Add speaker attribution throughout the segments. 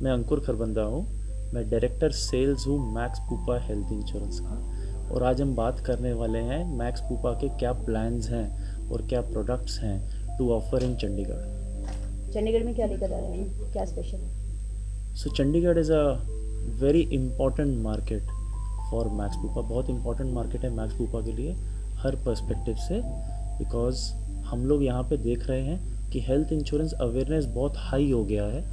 Speaker 1: मैं अंकुर खरबंदा हूँ। मैं डायरेक्टर सेल्स हूँ मैक्स पूपा हेल्थ इंश्योरेंस का। और आज हम बात करने वाले हैं मैक्स पूपा के क्या प्लान्स हैं और क्या प्रोडक्ट्स हैं to offer in Chandigarh.
Speaker 2: Chandigarh में क्या लेकर आ रहे हैं, क्या स्पेशल है?
Speaker 1: So Chandigarh is a very important market for Max Pupa. बहुत इम्पॉर्टेंट मार्केट है मैक्स पूपा के लिए हर पर्सपेक्टिव से, बिकॉज हम लोग यहाँ पे देख रहे हैं कि हेल्थ इंश्योरेंस अवेयरनेस बहुत हाई हो गया है।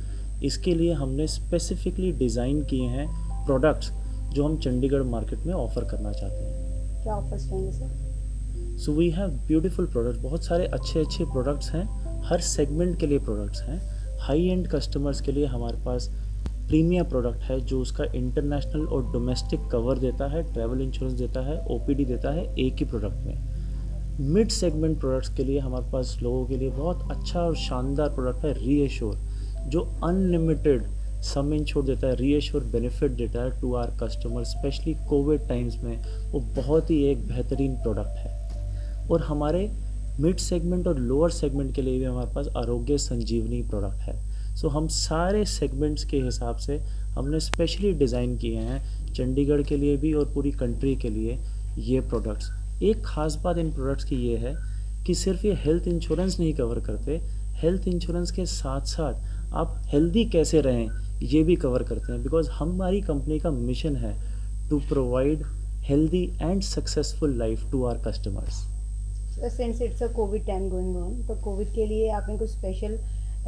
Speaker 1: इसके लिए हमने स्पेसिफिकली डिज़ाइन किए हैं प्रोडक्ट्स जो हम चंडीगढ़ मार्केट में ऑफ़र करना चाहते हैं।
Speaker 2: क्या ऑफर्स रहेंगे sir?
Speaker 1: So we have beautiful products, बहुत सारे अच्छे अच्छे प्रोडक्ट्स हैं। हर सेगमेंट के लिए प्रोडक्ट्स हैं। हाई एंड कस्टमर्स के लिए हमारे पास प्रीमियम प्रोडक्ट है जो उसका इंटरनेशनल और डोमेस्टिक कवर देता है, ट्रैवल इंश्योरेंस देता है, ओपीडी देता है एक ही प्रोडक्ट में। मिड सेगमेंट प्रोडक्ट्स के लिए हमारे पास लोगों के लिए बहुत अच्छा और शानदार प्रोडक्ट है रीएश्योर, जो अनलिमिटेड सम इंश्योर देता है, रीएश्योर बेनिफिट देता है to our customer, specially Covid times में वो बहुत ही एक बेहतरीन प्रोडक्ट है। और हमारे मिड सेगमेंट और लोअर सेगमेंट के लिए भी हमारे पास आरोग्य संजीवनी प्रोडक्ट है। सो हम सारे सेगमेंट्स के हिसाब से हमने स्पेशली डिज़ाइन किए हैं चंडीगढ़ के लिए भी और पूरी कंट्री के लिए ये प्रोडक्ट्स। एक ख़ास बात इन प्रोडक्ट्स की ये है कि सिर्फ ये हेल्थ इंश्योरेंस नहीं कवर करते, हेल्थ इंश्योरेंस के साथ साथ आप हेल्दी कैसे रहें ये भी कवर करते हैं, बिकॉज हमारी कंपनी का मिशन है to provide healthy and successful life to our customers.
Speaker 2: Since it's a Covid time going on, तो कोविड के लिए आपने कुछ स्पेशल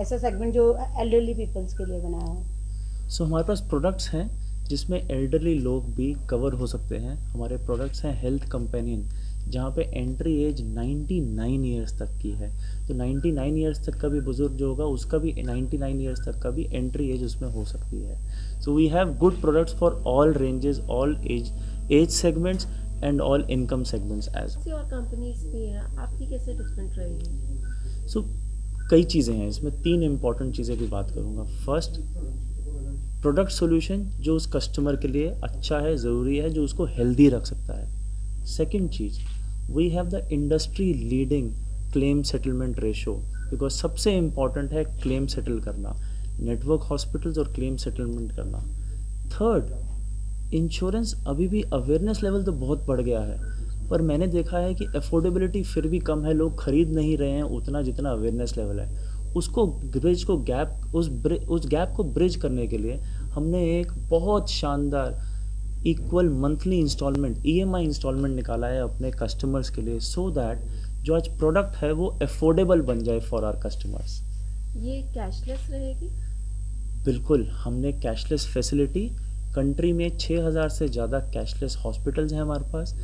Speaker 2: ऐसा सेगमेंट जो एल्डरली पीपल्स के लिए बनाया है?
Speaker 1: सो हमारे पास प्रोडक्ट्स हैं जिसमें एल्डरली लोग भी कवर हो सकते हैं। हमारे प्रोडक्ट्स हैं हेल्थ कंपेनियन, जहाँ पे एंट्री एज 99 ईयर्स तक की है। तो 99 ईयर्स तक का भी बुजुर्ग जो होगा उसका भी 99 ईयर्स तक का भी एंट्री एज उसमें हो सकती है। So we have good products for all ranges, all age segments and all income segments age.
Speaker 3: और कंपनीज भी हैं, आपकी कैसे डिफरेंट रहेगी?
Speaker 1: सो कई चीज़ें हैं इसमें, तीन इंपॉर्टेंट चीज़ें की बात करूँगा। फर्स्ट, प्रोडक्ट सॉल्यूशन जो उस कस्टमर के लिए अच्छा है, ज़रूरी है, जो उसको हेल्दी रख सकता है। सेकंड चीज़, we have the industry leading claim settlement ratio, because सबसे इम्पॉर्टेंट है क्लेम सेटल करना, नेटवर्क हॉस्पिटल्स और क्लेम सेटलमेंट करना। थर्ड, इंश्योरेंस अभी भी अवेयरनेस लेवल तो बहुत बढ़ गया है, पर मैंने देखा है कि अफोर्डेबिलिटी फिर भी कम है, लोग खरीद नहीं रहे हैं उतना जितना अवेयरनेस लेवल है। उसको ब्रिज को गैप उस गैप को ब्रिज करने के लिए हमने एक बहुत शानदार equal monthly installment EMI installment निकाला है अपने कस्टमर्स के लिए, सो दैट जो आज प्रोडक्ट है वो अफोर्डेबल बन जाए फॉर आवर कस्टमर्स।
Speaker 3: ये कैशलेस रहेगी?
Speaker 1: बिल्कुल, हमने कैशलेस फैसिलिटी, कंट्री में 6000 से ज़्यादा कैशलेस हॉस्पिटल्स हैं हमारे पास।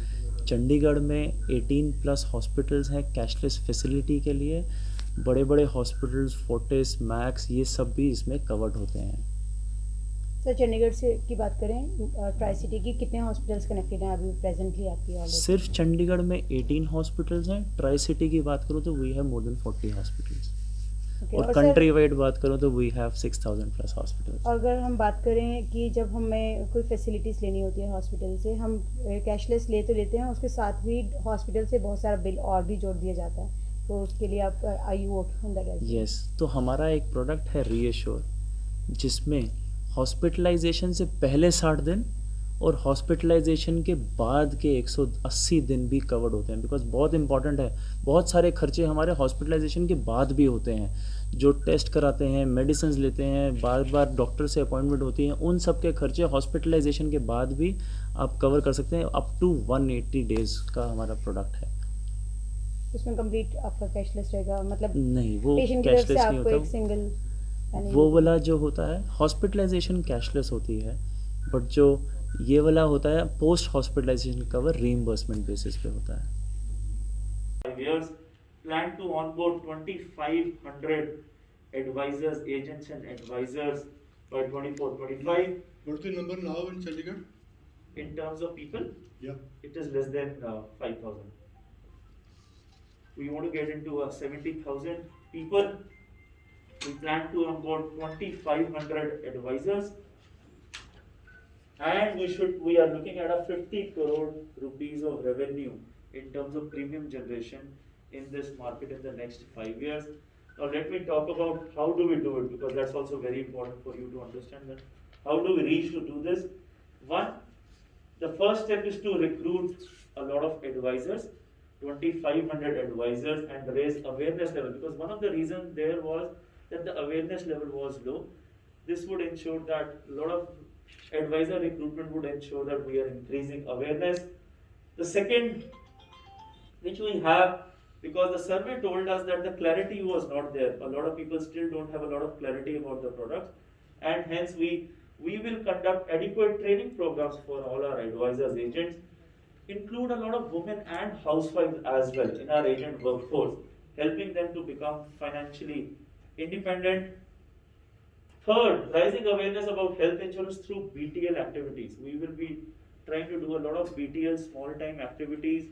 Speaker 1: चंडीगढ़ में 18 प्लस हॉस्पिटल्स हैं कैशलेस फैसिलिटी के लिए। बड़े बड़े हॉस्पिटल्स फोर्टिस, मैक्स, ये सब भी इसमें कवर्ड होते हैं।
Speaker 2: सर चंडीगढ़ से की बात करें, ट्राई सिटी की कितने हॉस्पिटल्स कनेक्टेड हैं अभी प्रेजेंटली आपकी ऑलरेडी?
Speaker 1: सिर्फ चंडीगढ़ में 18 हॉस्पिटल्स हैं। ट्राई सिटी की बात करूँ तो we have more than 40 hospitals.
Speaker 2: Okay,
Speaker 1: और
Speaker 2: और
Speaker 1: कंट्री
Speaker 2: सर
Speaker 1: वाइड बात करूँ तो वी हैव 6000 प्लस हॉस्पिटल्स।
Speaker 2: अगर हम बात करें कि जब हमें कोई फैसिलिटीज़ लेनी होती है हॉस्पिटल से, हम कैशलेस ले तो लेते हैं, उसके साथ भी हॉस्पिटल से बहुत सारा बिल और भी जोड़ दिया जाता है, तो उसके लिए आप आई यू ऑन दैट?
Speaker 1: यस, तो हमारा एक प्रोडक्ट है रीएश्योर, जिसमें हॉस्पिटलाइजेशन से पहले 60 दिन और हॉस्पिटलाइजेशन के बाद के 180 दिन भी कवर्ड होते हैं, बिकॉज बहुत इंपॉर्टेंट है। बहुत सारे खर्चे हमारे हॉस्पिटलाइजेशन के बाद भी होते हैं, जो टेस्ट कराते हैं, मेडिसिन लेते हैं, बार बार डॉक्टर से अपॉइंटमेंट होती हैं, उन सब के खर्चे हॉस्पिटलाइजेशन के बाद भी आप कवर कर सकते हैं। अप टू 180 डेज़ का हमारा प्रोडक्ट है।
Speaker 2: उसमें कंप्लीट आपका कैशलेस रहेगा, मतलब
Speaker 1: नहीं, वो
Speaker 2: पेशेंट की तरफ से
Speaker 1: कैशलेस नहीं
Speaker 2: आपको एक
Speaker 1: होता।
Speaker 2: सिंगल
Speaker 1: वो वाला जो होता है हॉस्पिटलाइजेशन कैशलेस होती है, बट जो ये वाला होता है post hospitalisation cover reimbursement basis पे होता है।
Speaker 4: 5 years, plan to onboard 2,500 advisors, agents and advisors by 24-25.
Speaker 5: What's the number now in Chandigarh?
Speaker 4: In terms of people,
Speaker 5: Yeah.
Speaker 4: it is less than 5,000. We want to get into 70,000 people. We plan to onboard 2,500 advisors, and we are looking at a 50 crore rupees of revenue in terms of premium generation in this market in the next 5 years. Now let me talk about how do we do it, because that's also very important for you to understand that. How do we reach to do this? One, the first step is to recruit a lot of advisors, 2,500 advisors, and raise awareness level, because one of the reasons there was that the awareness level was low. This would ensure that a lot of advisor recruitment would ensure that we are increasing awareness. The second, which we have, because the survey told us that the clarity was not there. A lot of people still don't have a lot of clarity about the product, and hence we will conduct adequate training programs for all our advisors, agents, include a lot of women and housewives as well in our agent workforce, helping them to become financially independent. Third, raising awareness about health insurance through BTL activities. We will be trying to do a lot of BTL small time activities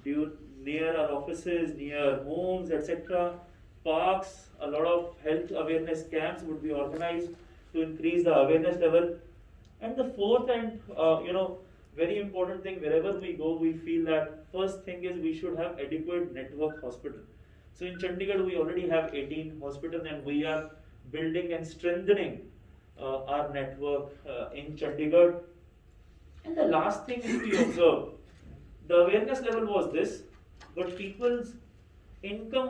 Speaker 4: near our offices, near homes, etc. Parks, a lot of health awareness camps would be organized to increase the awareness level. And the fourth and very important thing, wherever we go, we feel that first thing is we should have adequate network hospital. So in Chandigarh, we already have 18 hospitals, and we are building and strengthening our network in Chandigarh. And the last thing is we observe, the awareness level was this, but people's income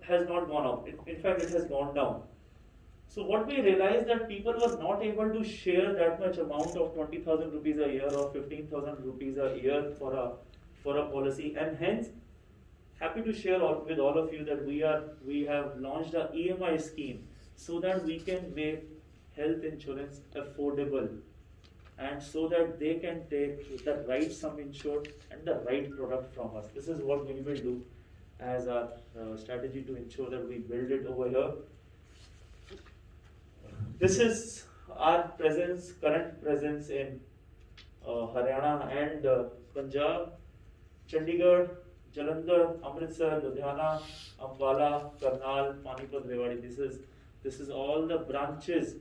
Speaker 4: has not gone up. In fact, it has gone down. So what we realized that people were not able to share that much amount of 20,000 rupees a year or 15,000 rupees a year for a policy, and hence happy to share with all of you that we have launched a EMI scheme so that we can make health insurance affordable, and so that they can take the right sum insured and the right product from us. This is what we will do as our strategy to ensure that we build it over here. This is our current presence in Haryana and Punjab, Chandigarh, Jalandhar, Amritsar, Ludhiana, Ambala, Karnal, Panipat, Rewari. This is all the branches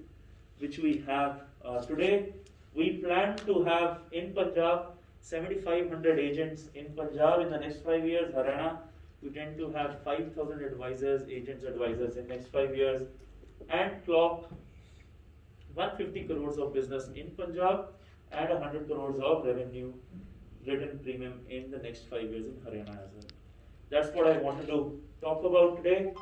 Speaker 4: which we have today. We plan to have in Punjab 7,500 agents in Punjab in the next 5 years. Haryana, we tend to have 5,000 advisors, agents, advisors in next 5 years, and clock 150 crores of business in Punjab and 100 crores of revenue written premium in the next 5 years in Haryana as well. That's what I wanted to talk about today.